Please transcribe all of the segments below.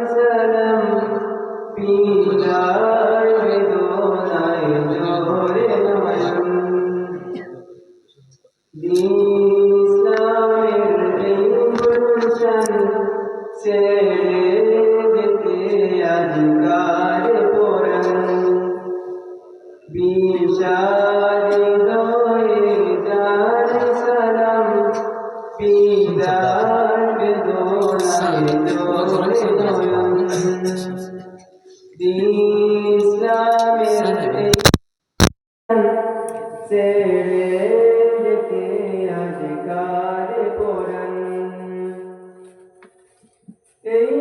সালাম পিতার বেদনায় জোরে নয়ন ইসলামের এই গুলশান ছেড়ে যেতে আজকার পরাণ বিষাদিদয়ে যার সালাম পিতার বেদনায় জোরে নয়ন ইসলামের এই ছেড়ে যেতে আজকার পরাণ এই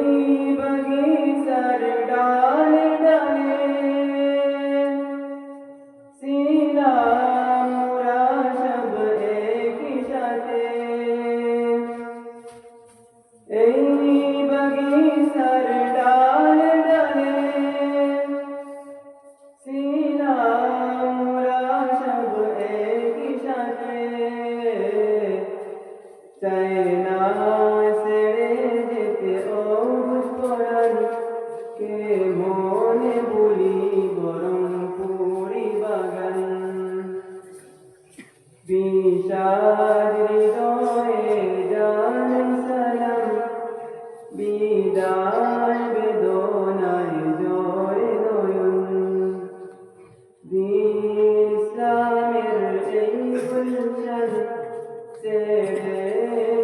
বাগিচার ডালে ডালে ছিলাম মোরা সব একই সাথে এই বাগিচার ডালে ডালে ছিলাম মোরা সব একই সাথে চাই না ছেড়ে যেতে অবুঝ পরাণ কে মনে বলি বরং পুরি বাগান বিষাদ হৃদয়ে জান সালাম বিদায় বেদনায় জোরে নয়ন ইসলামের এই গুলশান ছেড়ে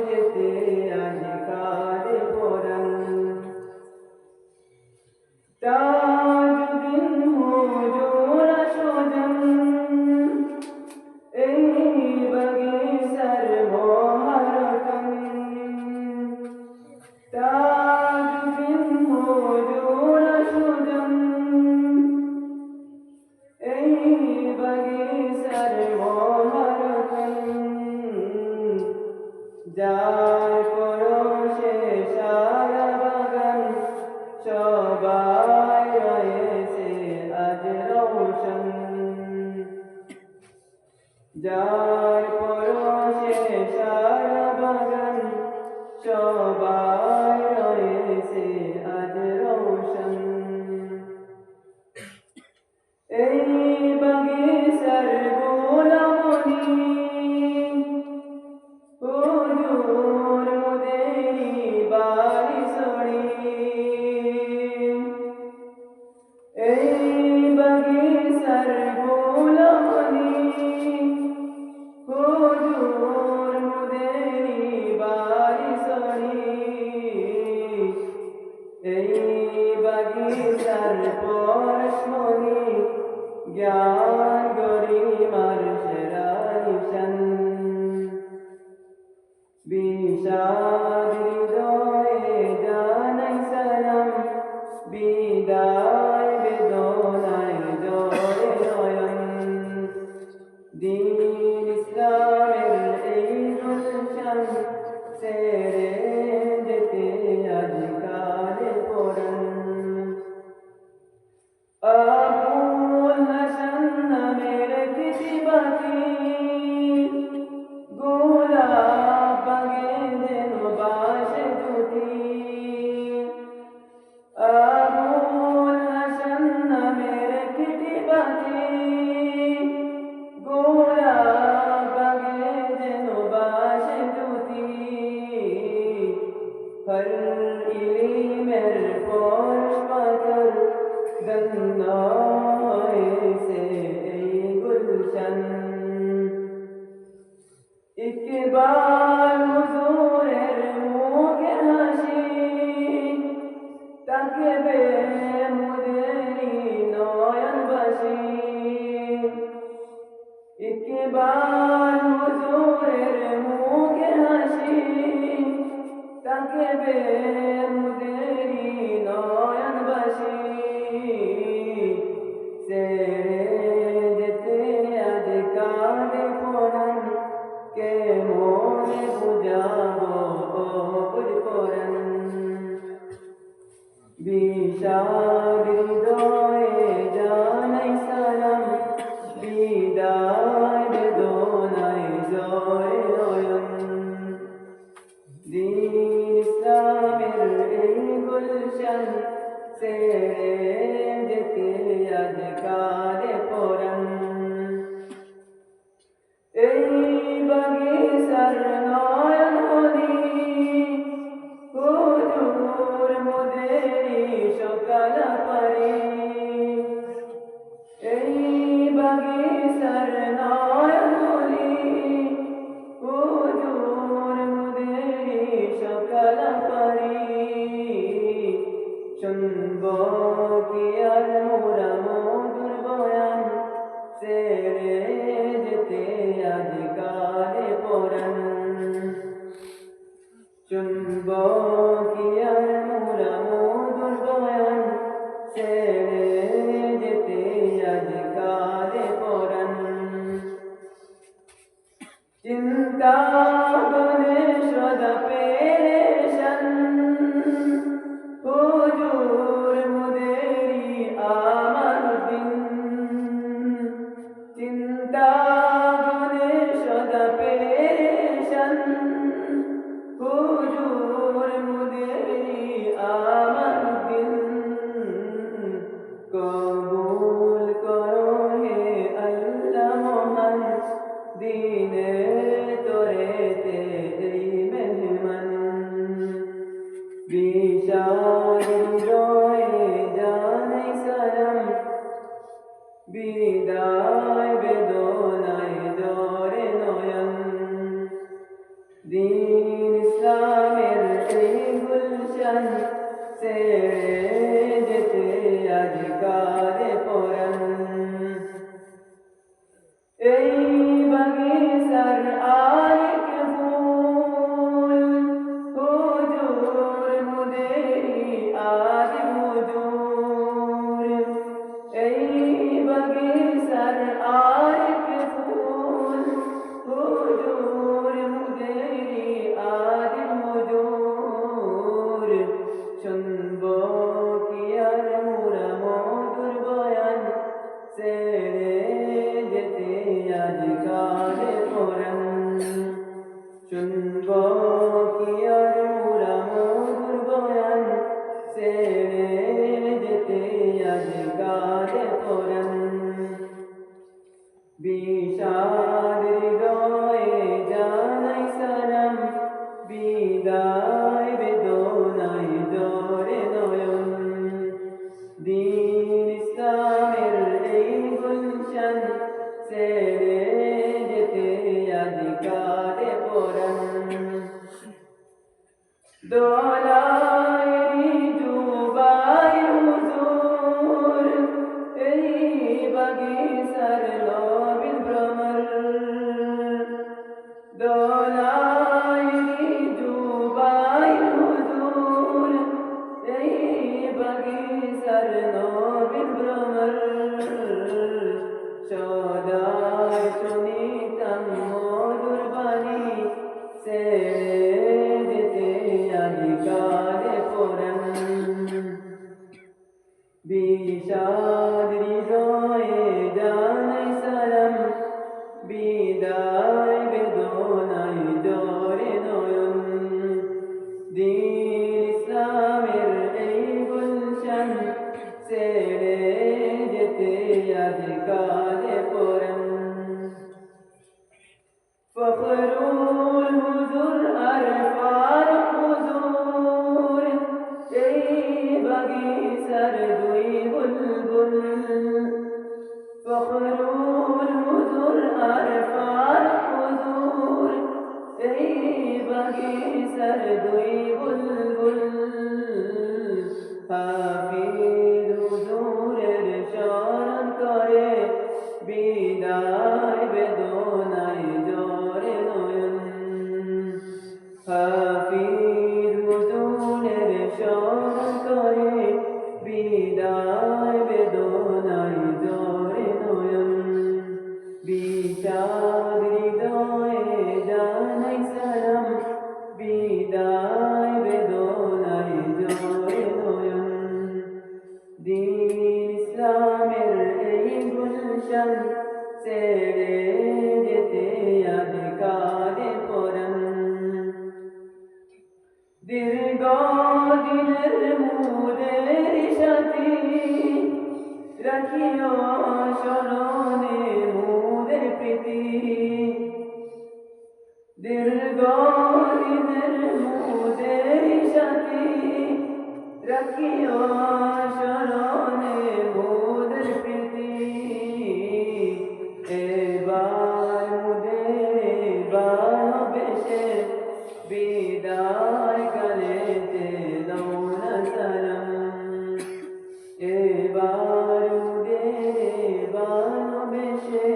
যেতে আজকার পরাণ তাজুদ্দিন হুজুর সুজন এই বাগিচার মহারতন তাজুদ্দিন হুজুর সুজন এই বাগিচার মহারতন যার পরশে সারা বাগান সবাই রয়েছে আজ রোশন যার পরশে সারা বাগান সবাই রয়েছে আজ রোশন এই বাগিচার গোলামনি হুজুর মোদেরি বাড়ি সড়ি এই বাগিচার গোলামনি হুজুর মোদেরি বাড়ি সড়ি এই বাগিচার পরশমণি জ্ঞান গরিমার সেরা নিশান বিষাদ হৃদয়ে জানাই সালাম বিদায় বেদনায় জোরে নয়ন দ্বীন ইসলামের এই গুলশান ছেড়ে যেতে আজকার পরাণ আবুল হাসান নামের কিছু বাতি গোলাপ বাগেঁদের বাসে দুটি আবুল হাসান নামের কিছু বাতি গোলাপ বাগেঁদের বাসে দুটি হর ইলমের পরশ পাথর গন্ধায় সে এই গুলশান ইকবাল হুজুরের মুখে হাসি তাকবে মুদেরি নয়ন বাসি ইকবাল হুজুরের মুখে হাসি তাকবে মুদেরি নয়ন বাসি ছেড়ে যেতে আজকার পরাণ কে মনে বুঝাবো অবুঝ পরাণ বিষাদ হৃদয়ে জানাই সালাম বিদায় বেদনায় জোরে নয়ন দ্বীন ইসলামের ছেড়ে যেতে আজ কাঁদে পরাণ। এই বাগিচার নয়নমণি হুজুর মোদেরই সকাল পারে। এই বাগিচার নয়নমণি হুজুর মোদেরই সকাল পারে। শুনব কি আর মোরা মধুর বয়ান, ছেড়ে যেতে আজ কাঁদে পরাণ। শুনব কি আর মোরা মধুর বয়ান, ছেড়ে যেতে আজ কাঁদে পরাণ। চিন্তা বনে সদা পেরেশান হুজুর মোদেরই আমার দিন। চিন্তা বনে সদা পেরেশান হুজুর মোদেরই আমার দিন। কবুল করো হে আল্লাহ মহান, দিনে তোরেতে এই মেহমান। বিষাদ হৃদয়ে জানাই সালাম, বিদায় বেদনায় জ্বরে নয়ন। দীন ইসলামের এই গুলশান, ছেড়ে যেতে আজ কাঁদে পরাণ। এই বাগিচার আরেক ফুল হুজুর মোদেরই আজ মজুর। এই বাগিচার আরেক ফুল হুজুর মোদেরই আজ মজুর। শুনব কি আর মোরা মধুর বয়ান, ছেড়ে যেতে আজ কাঁদে পরাণ। শুনব কি আর মোরা মধুর বয়ান, ছেড়ে যেতে আজ কাঁদে পরাণ। বিষাদ হৃদয়ে জানাই সালাম, বিদায় বেদনায় জ্বরে নয়ন। দীন ইসলামের এই গুলশান, ছেড়ে যেতে আজ কাঁদে পরাণ। দোলায়েরই জুবাই হুজুর, এই বাগিচার নবীন ভ্রমর। দোলায়েরই জুবাই হুজুর, এই বাগিচার নবীন ভ্রমর। সদাই শুনিতাম মধুর বাণী, ছেড়ে যেতে আজ কাঁদে পরাণ। বিষাদ হৃদয়ে জানাই সালাম, বিদায় বেদনায় জ্বরে নয়ন। দীন ইসলামের এই গুলশান, ছেড়ে যেতে আজ কাঁদে পরাণ। ফখরুল হুজুর আর ফারুক হুজুর, এই বাগিচার দুই বুলবুল। ফখরুল হুজুর আর ফারুক হুজুর, এই বাগিচার দুই বুলবুল। হাফিজ হুজুরের শরণ করে, বিদায় বেদনায় জ্বরে নয়ন। হাফিজ হুজুরের শরণ করে, বিদায় বেদনায় জ্বরে নয়ন। বিষাদ হৃদয়ে জানাই সালাম, বিদায় বেদনায় জ্বরে নয়ন। দীন ইসলামের এই গুলশান, ছেড়ে যেতে আজ কাঁদে পরাণ। দীর্ঘ দিনের মুদের সাথী রাখিও স্মরণে মোদের প্রীতি দীর্ঘদিনের মোদের সাথী রাখিও স্মরণে মোদের প্রীতি এবার মোদের ভালোবেসে বিদায় করেতে দাও না সালাম এবার মোদের ভালোবেসে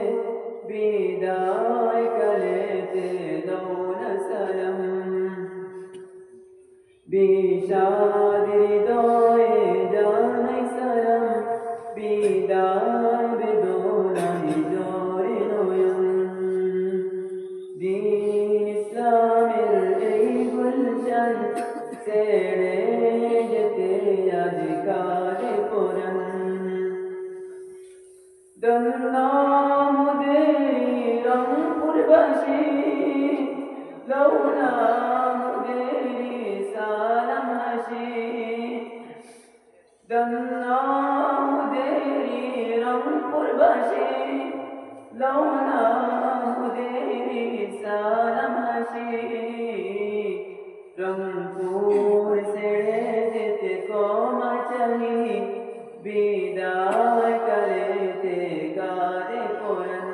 বিদায় করেতে দাও না সালাম বিষাদ হৃদয়ে জানাই সালাম বিদায় বেদনায় জোরে নয়ন দ্বীন ইসলামের এই গুলশান ছেড়ে যেতে আজ কারে পরাণ ধন্য মোদের রংপুরবাসী লওনা মোদের সালাম হাসি ধন্য মোদের রংপুরবাসী লওনা মোদের সালাম হাসি রংপুর ছেড়ে যেতে ক্ষমা চাহি বিদায় করেতে কারে পরাণ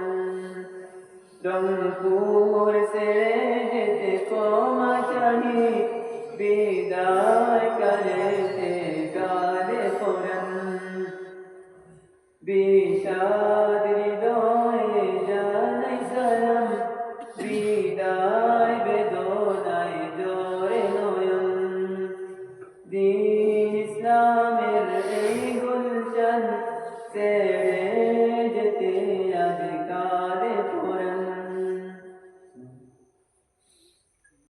রংপুর ছেড়ে যেতে ক্ষমা চাহি বিদায় করেতে কারে পরাণ বিষাদ হৃদয়ে জানাই সালাম বিদায় বেদনায় জোরে নয়ন দ্বীন ইসলামের